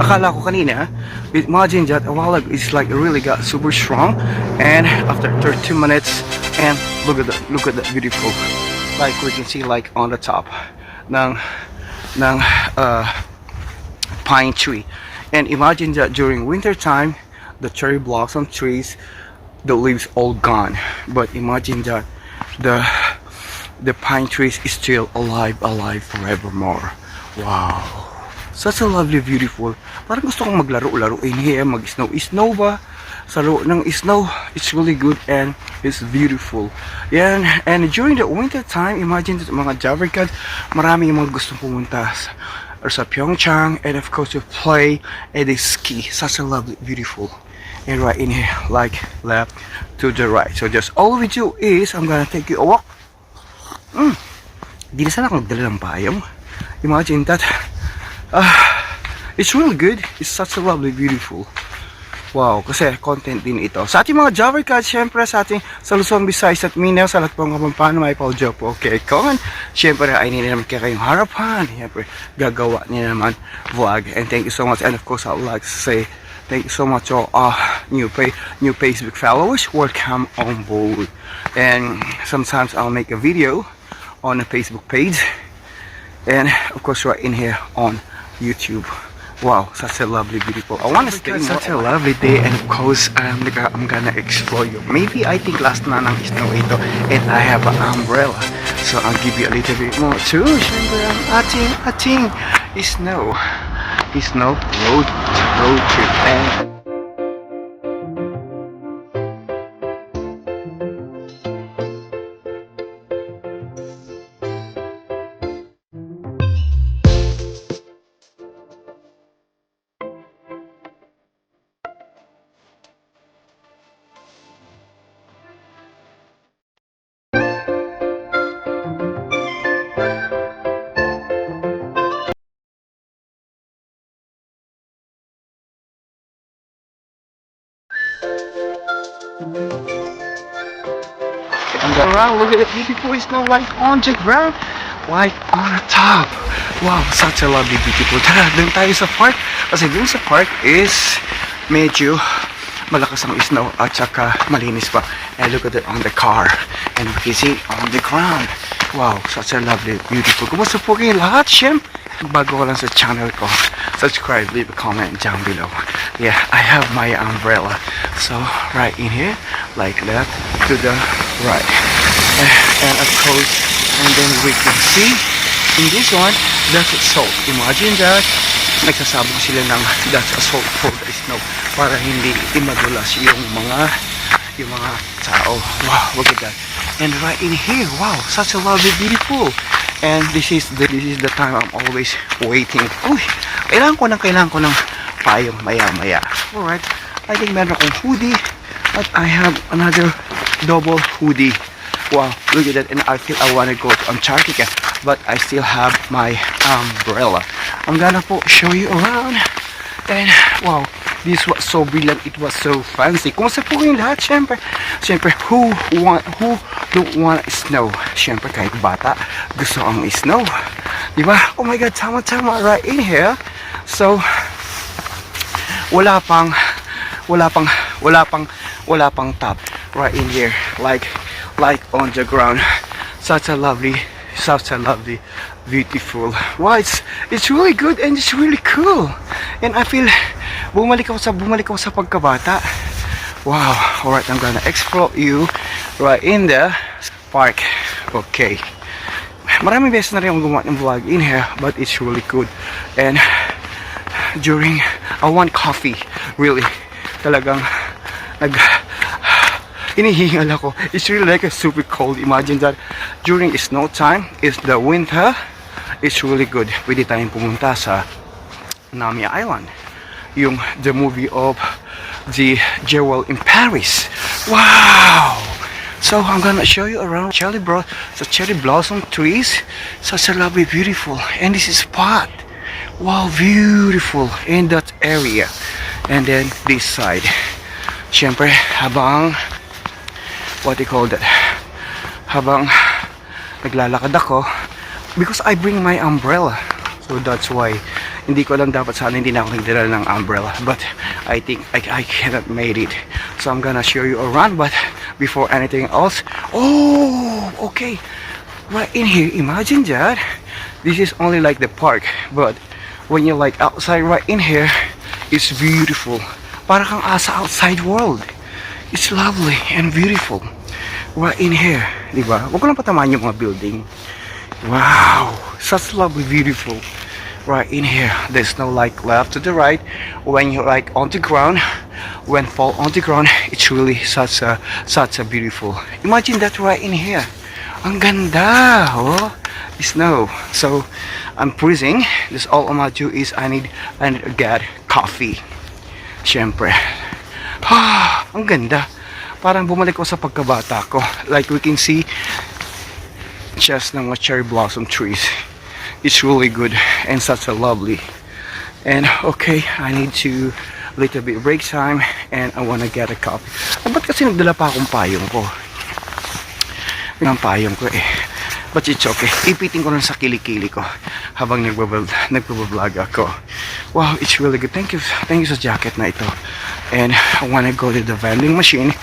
akala ko kanina, imagine that a while ago, it's like really got super strong, and after 30 minutes, and look at that beautiful, like we can see like on the top ng pine tree. And imagine that during winter time, the cherry blossom trees, the leaves all gone, but imagine that the pine trees is still alive forevermore. Wow, such a lovely, beautiful. Parang gusto kong maglaro-laro in here, mag-snow ba sa laro ng snow. It's really good and it's beautiful. Yan. And during the winter time, imagine that mga Javarcans, marami yung mga gustong pumunta sa Pyeongchang, and of course to play and they ski. Such a lovely, beautiful. And right in here, like left to the right. So just all we do is I'm gonna take you a walk. Di na sana akong nagdala ng payong. Imagine that. It's really good. It's such a lovely, beautiful. Wow, kasi content din ito. Sa ating mga Javarcans, syempre sa ating sa Luzon, Visayas at Mindanao, sa lahat pong Kapampangan, may Paudyo po. Okay, Kongan. Syempre ay nila naman kayong harapan. Syempre, gagawa niya naman vlog. And thank you so much. And of course, I would like to say thank you so much to all new Facebook followers. Welcome on board. And sometimes I'll make a video on the Facebook page. And of course, right in here on YouTube. Wow, such a lovely, beautiful. I want to stay more. Such a lovely day, and of course, I'm gonna explore you. Maybe I think last na ng snow ito, and I have an umbrella, so I'll give you a little bit more too. Siyempre, ang ating snow road trip. And around, look at the beautiful snow like on the ground, like on the top. Wow, such a lovely, beautiful. Tara, dun tayo sa park. Kasi dun sa park is medyo malakas ang snow at saka malinis pa. And look at it on the car. And we can see on the ground. Wow, such a lovely, beautiful. Kumusta po kayo lahat? Siyempre, bago ka lang sa channel ko, subscribe, leave a comment down below. Yeah, I have my umbrella. So, right in here, like that, to the right. And of course, and then we can see, in this one, that's salt. Imagine that, nagsasabog sila ng that's a salt for the snow para hindi madulas yung mga tao. Wow, look at that. And right in here, wow, such a lovely, beautiful. And this is the time I'm always waiting. Uy, kailangan ko ng payong maya. Alright, I think meron akong hoodie, but I have another double hoodie. Wow, look at that. And I feel I want to go to Antarctica, but I still have my umbrella. I'm gonna show you around. And wow, this was so brilliant. It was so fancy. Kumusta po kayong lahat? Siyempre, who don't want snow? Siyempre, kahit bata, gusto ang snow. Diba? Oh my God, tama right in here. So, wala pang top right in here, like on the ground. Such a lovely, beautiful. Wow, it's really good and it's really cool. And I feel bumalik ako sa pagkabata. Wow. Alright, I'm gonna explore you right in the park. Okay. Maraming beses na rin akong gumawa ng vlog in here, but it's really good. And during I want coffee, really. Talagang hinihingal ako. It's really like a super cold. Imagine that during snow time is the winter. It's really good. Pwede tayong pumunta sa Nami Island, yung the movie of the Jewel in Paris. Wow! So I'm gonna show you around the cherry blossom trees. Such a lovely, beautiful. And this is spot. Wow, beautiful in that area. And then this side. Siyempre, habang what do you call that? Habang naglalakad ako, because I bring my umbrella. So that's why Hindi ko alam dapat sana hindi na ako nagdala ng umbrella. But I think I cannot made it. So I'm gonna show you around. But before anything else, oh, okay. Right in here, imagine that. This is only like the park. But when you're like outside right in here, it's beautiful. Para kang asa outside world. It's lovely and beautiful. Right in here, di ba? Huwag ko lang patamaan yung mga building. Wow, such lovely, beautiful. Right in here, there's no like left to the right. When you're like on the ground, when fall on the ground, it's really such a beautiful. Imagine that right in here. Ang ganda, oh, snow. So I'm freezing. This all I'm gonna do is I need to get coffee. Syempre. Ah, ang ganda. Parang bumalik ko sa pagkabata ko. Like we can see just ng mga cherry blossom trees. It's really good and such a lovely. And okay, I need to little bit break time and I wanna get a coffee. Ba't kasi nagdala pa akong payong ko? Yung payong ko eh. But it's okay. Ipitin ko lang sa kilikili ko habang nagbablog ako. Wow, it's really good. Thank you sa jacket na ito. And I wanna go to the vending machine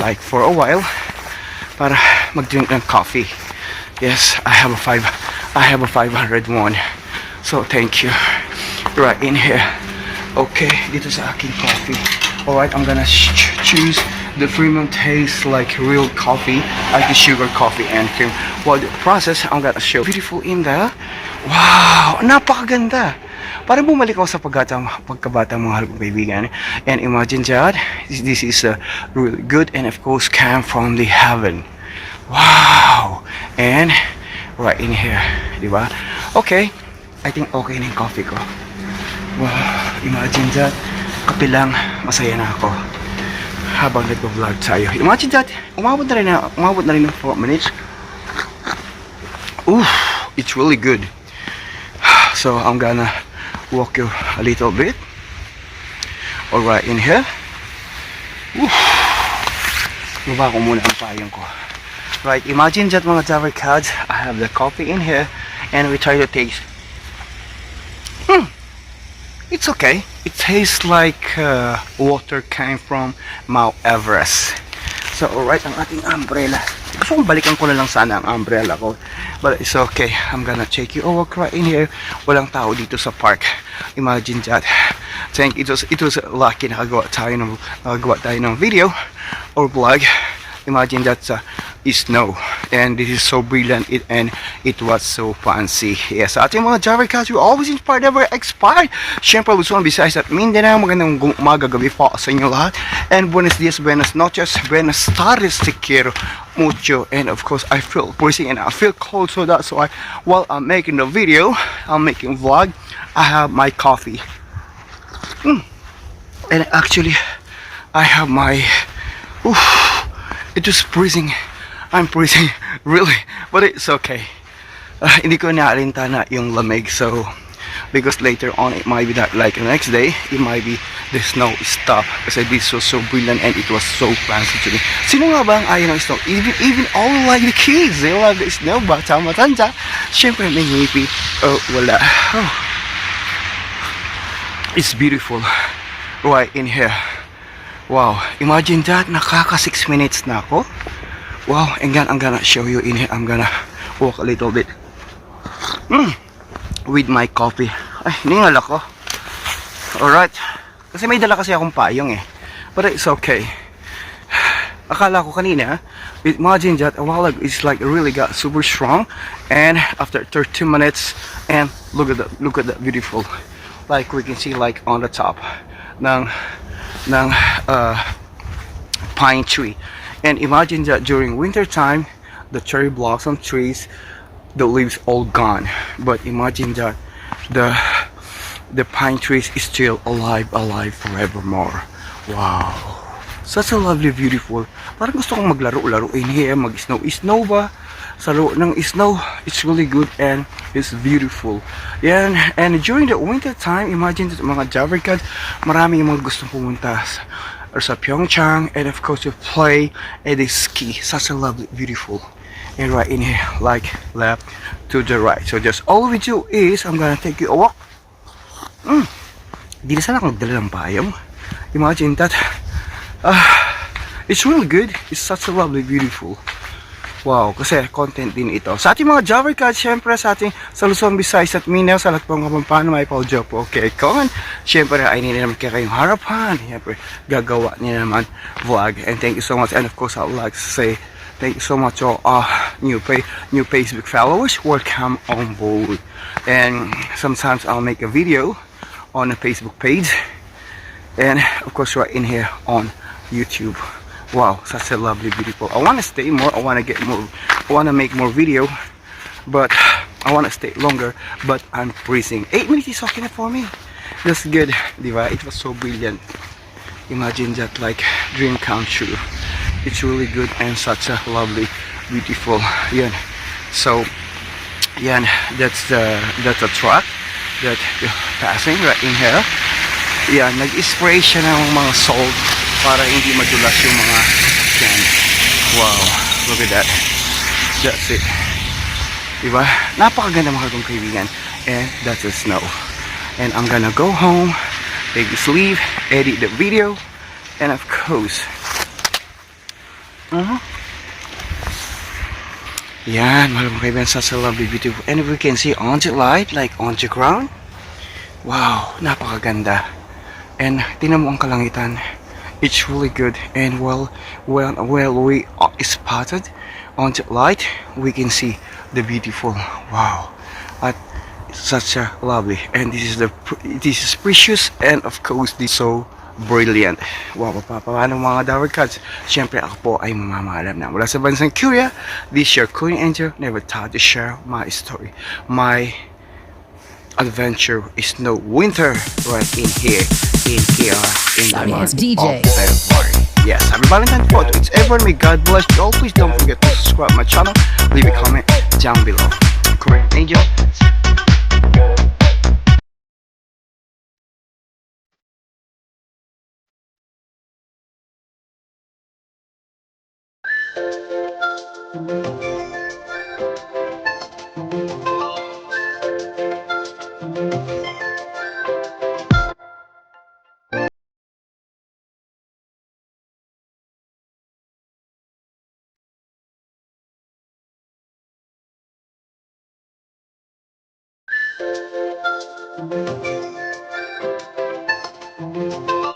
like for a while para mag-drink ng coffee. Yes, I have a 500 won. So thank you. Right in here. Okay, dito sa aking coffee. Alright, I'm gonna choose the premium taste like real coffee, like the sugar coffee and cream. Well, the process I'm gonna show. Beautiful in there. Wow, napakaganda. Para bumalik ako sa pagkabata mga kaibigan. And imagine that this is really good and of course came from the heaven. Wow. And right in here, di ba? Okay, I think okay na yung coffee ko. Wow, imagine that. Kape lang, masaya na ako habang nagpo-vlog tayo. Imagine that, umabot na rin ng 4 minutes. Ooh, it's really good. So I'm gonna walk you a little bit. Alright, in here. Ooh. Baba ko muna ang payong ko. Right, imagine that mga Java cards. I have the coffee in here and we try to taste. It's okay. It tastes like water came from Mount Everest. So alright, ang ating umbrella. Gusto kong balikan ko na lang sana ang umbrella ko. But it's okay. I'm gonna take you over right in here. Walang tao dito sa park. Imagine that. Think it was lucky na nagawa tayo ng video or vlog. Imagine that snow and this is so brilliant and it was so fancy. Yes, sa ating mga Java cats, we always inspired, never expired. Siyempre, Luzon, Visayas at Mindanao, magandang umaga, gabi po sa inyo lahat. And buenos dias, buenas noches, buenas tardes, te quiero mucho. And of course, I feel freezing and I feel cold, so that's why while I'm making the video, I'm making vlog, I have my coffee. And actually, I have my it was freezing. I'm freezing, really, but it's okay. Hindi ko naalintana yung lamig, so because later on it might be that like the next day it might be the snow stop kasi this was so brilliant and it was so fancy to me. Sino nga ba ang ayaw ng snow? Even all like the kids, they love the snow. Bata matanda, syempre may ngipin. Oh, wala. Oh. It's beautiful right in here. Wow, imagine that, nakaka 6 minutes na ako. Wow, and then I'm gonna show you in here. I'm gonna walk a little bit with my coffee. Ay, ningal ako. Alright. Kasi may dala kasi akong payong eh. But it's okay. Akala ko kanina, imagine that a while ago, it's like really got super strong. And after 30 minutes, and look at that beautiful. Like we can see like on the top ng pine tree. And imagine that during winter time, the cherry blossom trees, the leaves all gone. But imagine that the pine trees is still alive forevermore. Wow, such a lovely, beautiful. Parang gusto kong maglaro in here, mag-snow ba? Sa loob ng snow, it's really good and it's beautiful. Yan, and during the winter time, imagine that mga Java cats, marami yung mga gustong pumunta sa Pyeongchang, and of course to play and they ski. Such a lovely, beautiful. And right in here, like left to the right. So just all we do is I'm gonna take you a walk Di na sana ako nagdala ng payong. Imagine that. It's really good. It's such a lovely, beautiful. Wow, kasi content din ito. Sa ating mga Java Cats, syempre sa ating sa Luzon, Visayas at Mindanao, sa lahat pong Kapampangan, may Paul po. Okay, Kon. Syempre, ay nila naman kayong harapan. Syempre, gagawa nila naman vlog. And thank you so much. And of course, I would like to say thank you so much to new Facebook followers. Welcome on board. And sometimes I'll make a video on a Facebook page. And of course, right in here on YouTube. Wow, such a lovely, beautiful. I want to stay more. I want to get more. I want to make more video, but I want to stay longer. But I'm freezing. 8 minutes is okay for me. That's good, diba? It was so brilliant. Imagine that, like dream come true. It's really good and such a lovely, beautiful. Yeah. So, yeah, that's a truck that passing right in here. Yeah, nag-spray siya ng mga salt para hindi madulas yung mga yan. Wow, look at that. That's it. Diba? Napakaganda mga kong kaibigan. And that's the snow. And I'm gonna go home, take a sleep, edit the video, and of course, yan, mga kaibigan, such a lovely, beautiful. And we can see on the light, like on the ground. Wow, napakaganda. And tingnan mo ang kalangitan. It's really good. And while we spotted on the light, we can see the beautiful. Wow, at such a lovely. And this is precious, and of course this is so brilliant. Wow, paano mga Dower Cats? Siyempre ako po ay mamamalam na mula sa bansang Korea. This your Korean Angel, never thought to share my story. My adventure is no winter right in here in KR in the month of February. Yes, happy Valentine's photo. It's everyone. May God bless you all. Please don't forget to subscribe my channel. Leave a comment down below. Korean Angel.